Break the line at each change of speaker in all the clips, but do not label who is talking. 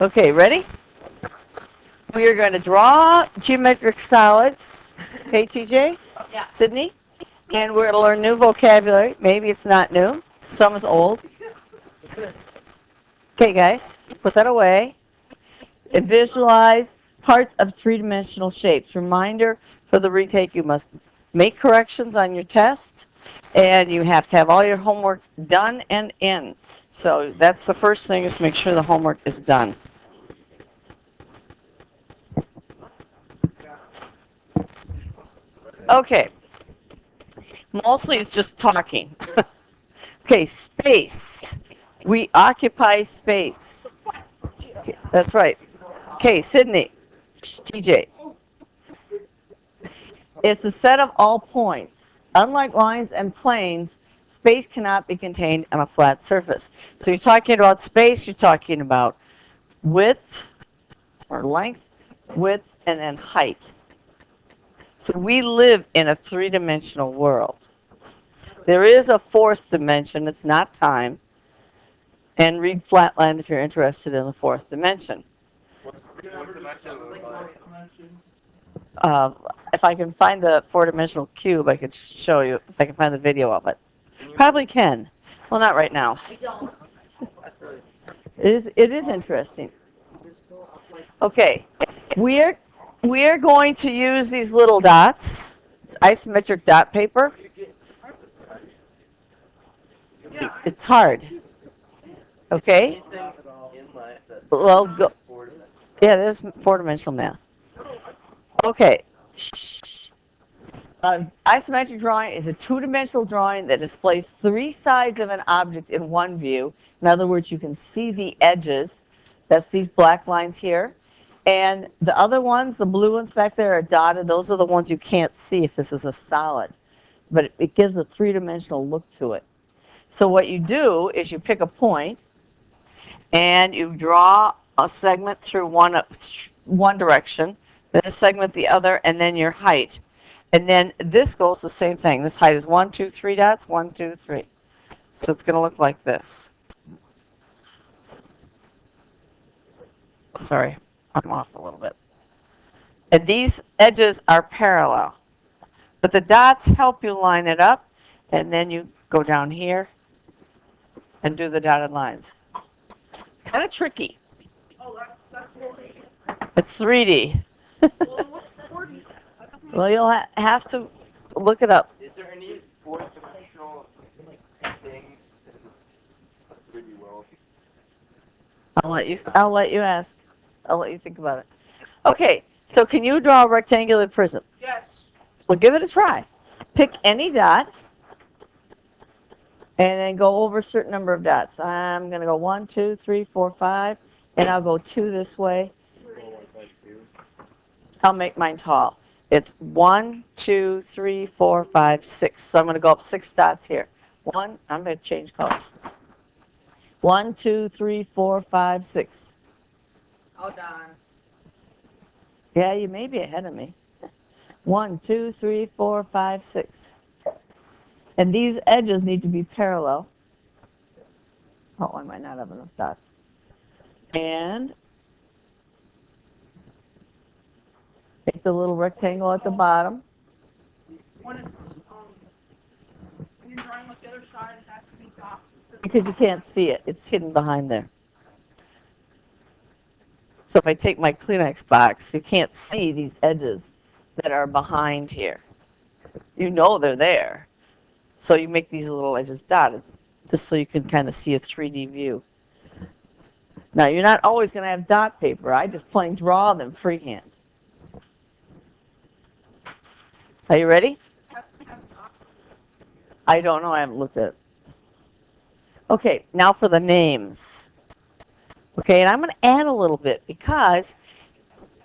Okay, ready? We are going to draw geometric solids. Okay, TJ?
Yeah.
Sydney? And we're going to learn new vocabulary. Maybe it's not new. Some is old. Okay, guys, put that away. And visualize parts of three-dimensional shapes. Reminder for the retake, you must make corrections on your test, and you have to have all your homework done and in. So that's the first thing, is to make sure the homework is done. Okay. Mostly it's just talking. Okay, space. We occupy space. Okay, that's right. Okay, Sydney. TJ. It's a set of all points. Unlike lines and planes, space cannot be contained on a flat surface. So you're talking about space, you're talking about width or length, width, and then height. So we live in a three-dimensional world. There is a fourth dimension, it's not time. And read Flatland if you're interested in the fourth dimension. If I can find the four-dimensional cube, I could show you, if I can find the video of it. Probably can. Well, not right now. It is interesting. Okay, we're going to use these little dots. It's isometric dot paper. It's hard. Okay? Well, go. Yeah, there's four-dimensional math. Okay. Isometric drawing is a two-dimensional drawing that displays three sides of an object in one view. In other words, you can see the edges. That's these black lines here. And the other ones, the blue ones back there, are dotted. Those are the ones you can't see if this is a solid. But it gives a three-dimensional look to it. So what you do is you pick a point, and you draw a segment through one direction, then a segment the other, and then your height. And then this goes the same thing. This height is 1, 2, 3 dots, 1, 2, 3. So it's going to look like this. Sorry, I'm off a little bit. And these edges are parallel. But the dots help you line it up, and then you go down here and do the dotted lines. It's kind of tricky.
Oh, that's 4D.
It's 3D.
Well, what's 4D?
Well, you'll have to look it up.
Is there any fourth-dimensional things in the 3D world?
I'll let you ask. I'll let you think about it. Okay, so can you draw a rectangular prism?
Yes.
Well, give it a try. Pick any dot, and then go over a certain number of dots. I'm going to go 1, 2, 3, 4, 5, and I'll go 2 this way. I'll make mine tall. It's 1, 2, 3, 4, 5, 6. So I'm going to go up 6 dots here. I'm going to change colors. 1, 2, 3, 4, 5, 6.
All done.
Yeah, you may be ahead of me. 1, 2, 3, 4, 5, 6. And these edges need to be parallel. Oh, I might not have enough dots. And make the little rectangle at the bottom.
When you're drawing with the other side, it has to be dots.
Because you can't see it. It's hidden behind there. So if I take my Kleenex box, you can't see these edges that are behind here. You know they're there. So you make these little edges dotted, just so you can kind of see a 3D view. Now, you're not always going to have dot paper. I just plain draw them freehand. Are you ready? I don't know. I haven't looked at it. Okay, now for the names. Okay, and I'm going to add a little bit because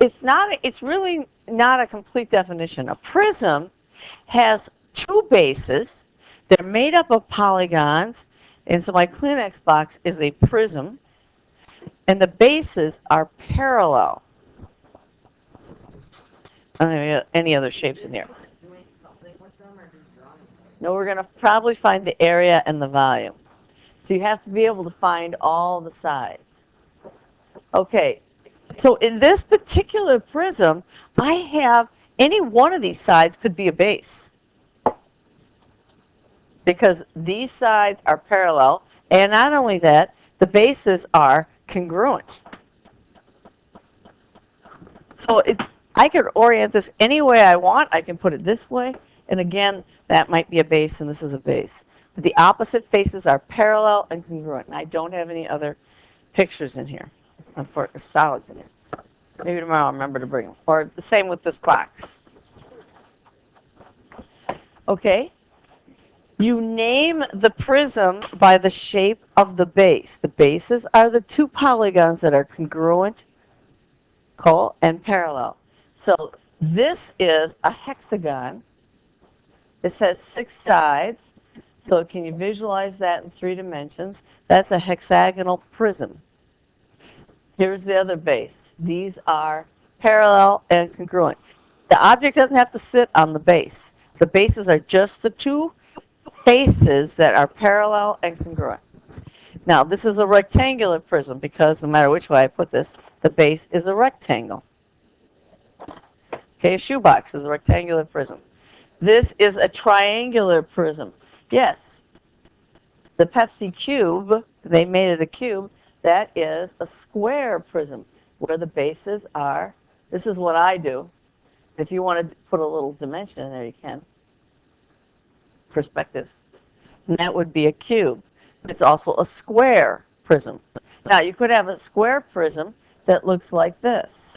it's really not a complete definition. A prism has 2 bases. They're made up of polygons, and so my Kleenex box is a prism, and the bases are parallel. I don't have any other shapes in here. No, we're going to probably find the area and the volume. So you have to be able to find all the sides. Okay, so in this particular prism, I have any one of these sides could be a base because these sides are parallel, and not only that, the bases are congruent. So I could orient this any way I want. I can put it this way, and again, that might be a base and this is a base. But the opposite faces are parallel and congruent, and I don't have any other pictures in here, for solids in here. Maybe tomorrow I'll remember to bring them. Or the same with this box. Okay? You name the prism by the shape of the base. The bases are the two polygons that are congruent, and parallel. So this is a hexagon. It has 6 sides. So can you visualize that in 3 dimensions? That's a hexagonal prism. Here's the other base. These are parallel and congruent. The object doesn't have to sit on the base. The bases are just the two faces that are parallel and congruent. Now, this is a rectangular prism because no matter which way I put this, the base is a rectangle. Okay, a shoebox is a rectangular prism. This is a triangular prism. Yes, the Pepsi cube, they made it a cube, that is a square prism where the bases are, this is what I do. If you want to put a little dimension in there, you can. Perspective. And that would be a cube. It's also a square prism. Now, you could have a square prism that looks like this.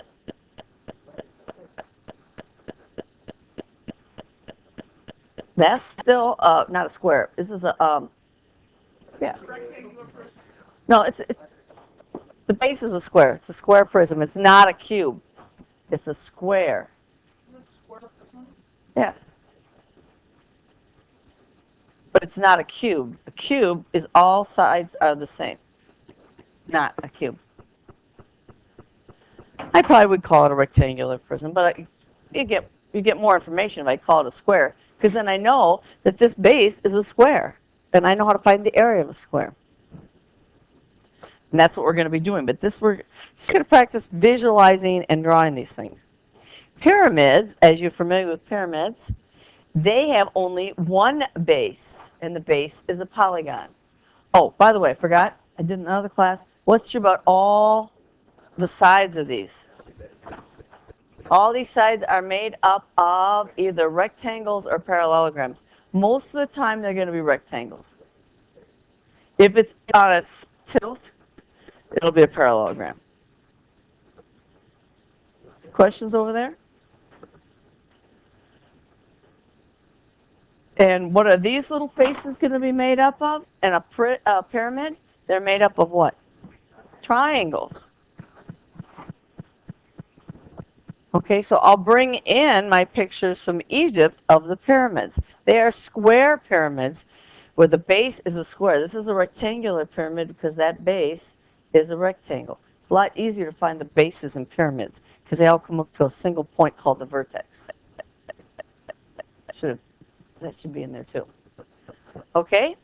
That's still not a square. This is a, yeah. No, it's the base is a square. It's a square prism. It's not a cube. It's a square. Yeah. But it's not a cube. A cube is all sides are the same. Not a cube. I probably would call it a rectangular prism, but you get more information if I call it a square, because then I know that this base is a square, and I know how to find the area of a square. And that's what we're going to be doing. But this, we're just going to practice visualizing and drawing these things. Pyramids, as you're familiar with pyramids, they have only one base, and the base is a polygon. Oh, by the way, I forgot, I did another class. What's true about all the sides of these? All these sides are made up of either rectangles or parallelograms. Most of the time, they're going to be rectangles. If it's on a tilt, it'll be a parallelogram. Questions over there? And what are these little faces going to be made up of? And a pyramid, they're made up of what? Triangles. Okay, so I'll bring in my pictures from Egypt of the pyramids. They are square pyramids where the base is a square. This is a rectangular pyramid because that base is a rectangle. It's a lot easier to find the bases in pyramids because they all come up to a single point called the vertex. That should be in there too. Okay?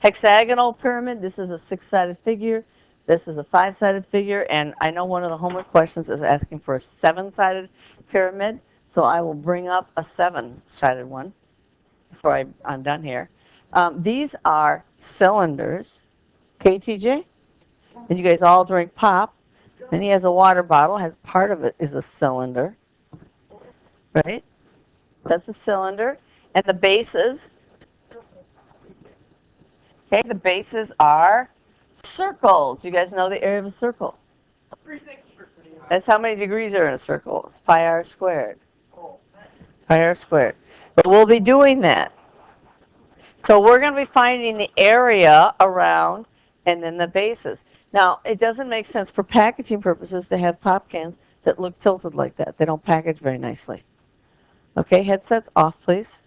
Hexagonal pyramid, this is a 6-sided figure. This is a 5-sided figure, and I know one of the homework questions is asking for a 7-sided pyramid, so I will bring up a 7-sided one before I'm done here. These are cylinders. Okay, TJ? And you guys all drink pop. And he has a water bottle, has part of it is a cylinder. Right? That's a cylinder. And the bases, okay, the bases are circles. You guys know the area of a circle.
360.
That's how many degrees are in a circle. It's pi r squared. Pi r squared. But we'll be doing that. So we're going to be finding the area around and then the bases. Now, it doesn't make sense for packaging purposes to have pop cans that look tilted like that. They don't package very nicely. Okay, headsets off, please.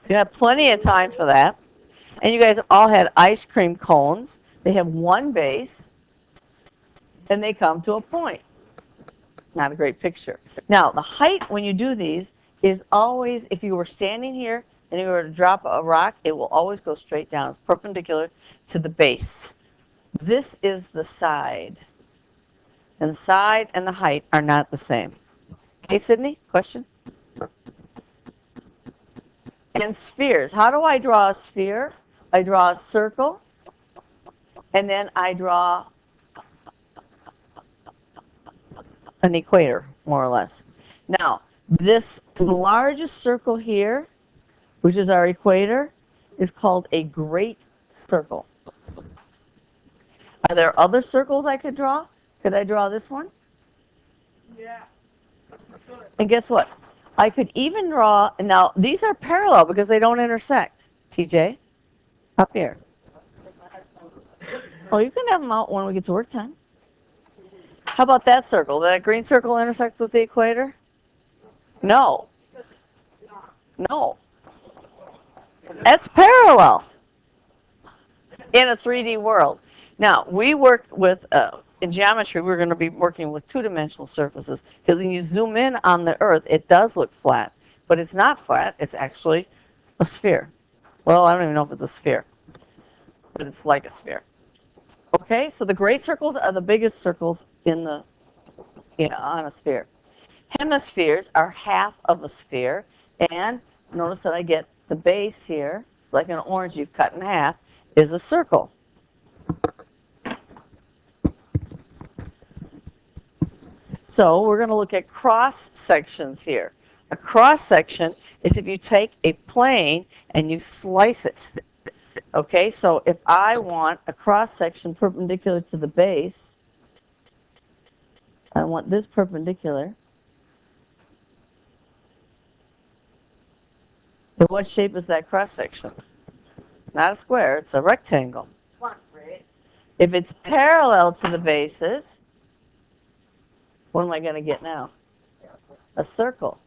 You have plenty of time for that. And you guys all had ice cream cones. They have one base, and they come to a point. Not a great picture. Now, the height when you do these is always, if you were standing here and you were to drop a rock, it will always go straight down. It's perpendicular to the base. this is the side. And the side and the height are not the same. Okay, Sydney, question? And spheres. How do I draw a sphere? I draw a circle, and then I draw an equator, more or less. Now, this largest circle here, which is our equator, is called a great circle. Are there other circles I could draw? Could I draw this one?
Yeah.
And guess what? I could even draw, now these are parallel because they don't intersect. TJ, up here. Oh, you can have them out when we get to work time. How about that circle? That green circle intersects with the equator? No. No. That's parallel in a 3D world. Now, we work with, in geometry, we're going to be working with two-dimensional surfaces because when you zoom in on the Earth, it does look flat, but it's not flat. It's actually a sphere. Well, I don't even know if it's a sphere, but it's like a sphere. Okay, so the great circles are the biggest circles in the, on a sphere. Hemispheres are half of a sphere, and notice that I get the base here. It's like an orange you've cut in half, is a circle. So we're going to look at cross sections here. A cross section is if you take a plane and you slice it. Okay, so if I want a cross section perpendicular to the base, I want this perpendicular. But what shape is that cross section? Not a square, it's a rectangle. If it's parallel to the bases, what am I going to get now? A circle.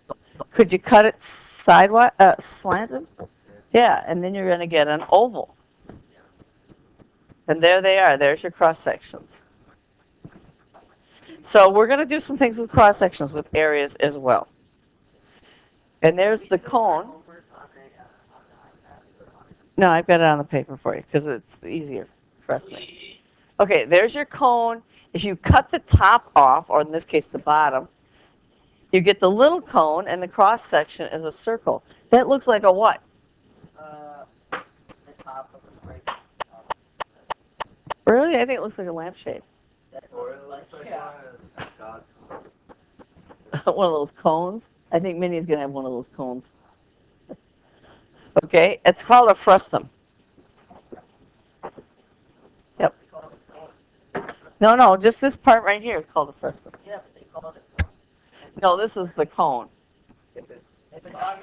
Could you cut it sidewise, slanted? Yeah, and then you're going to get an oval. And there they are. There's your cross sections. So we're going to do some things with cross sections with areas as well. And there's the cone. No, I've got it on the paper for you because it's easier. Trust me. Okay, there's your cone. If you cut the top off, or in this case the bottom, you get the little cone, and the cross section is a circle. That looks like a what?
The top of the break.
Really? I think it looks like a lampshade.
Or it looks like God.
One of those cones. I think Minnie's going to have one of those cones. Okay, it's called a frustum. Yep. No, just this part right here is called a frustum.
Yeah, but they called it.
No, this is the cone.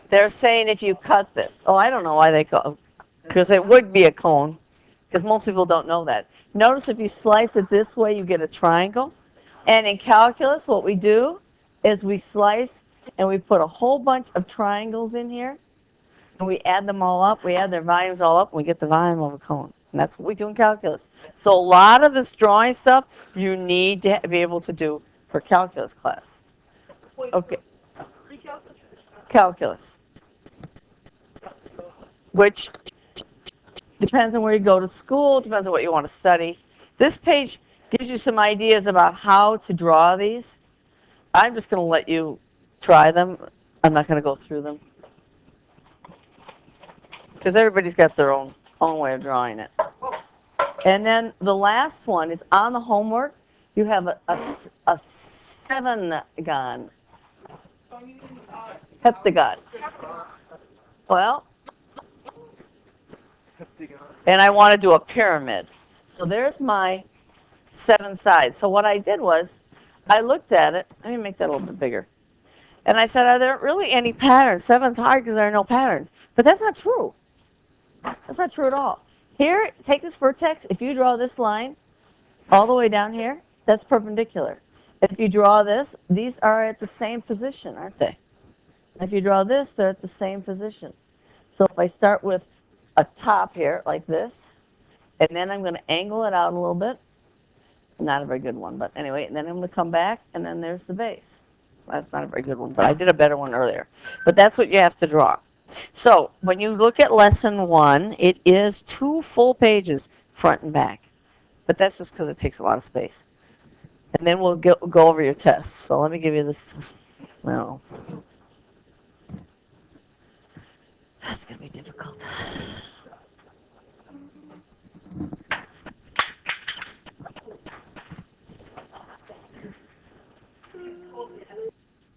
They're saying if you cut this. Oh, I don't know why they call it. Because it would be a cone. Because most people don't know that. Notice if you slice it this way, you get a triangle. And in calculus, what we do is we slice and we put a whole bunch of triangles in here. And we add them all up. We add their volumes all up, and we get the volume of a cone. And that's what we do in calculus. So a lot of this drawing stuff you need to be able to do for calculus class. Okay. Calculus. Which depends on where you go to school, depends on what you want to study. This page gives you some ideas about how to draw these. I'm just going to let you try them. I'm not going to go through them. Because everybody's got their own way of drawing it. And then the last one is on the homework. You have a seven-gon. Heptagon. Well, and I want to do a pyramid. So there's my 7 sides. So what I did was, I looked at it. Let me make that a little bit bigger. And I said, are there really any patterns? 7's hard because there are no patterns. But that's not true. That's not true at all. Here, take this vertex. If you draw this line all the way down here, that's perpendicular. If you draw this, these are at the same position, aren't they? If you draw this, they're at the same position. So if I start with a top here, like this, and then I'm going to angle it out a little bit. Not a very good one, but anyway, and then I'm going to come back, and then there's the base. That's not a very good one, but I did a better one earlier. But that's what you have to draw. So when you look at lesson 1, it is 2 full pages, front and back. but that's just because it takes a lot of space. And then we'll go over your tests. So let me give you this. Well, that's going to be difficult.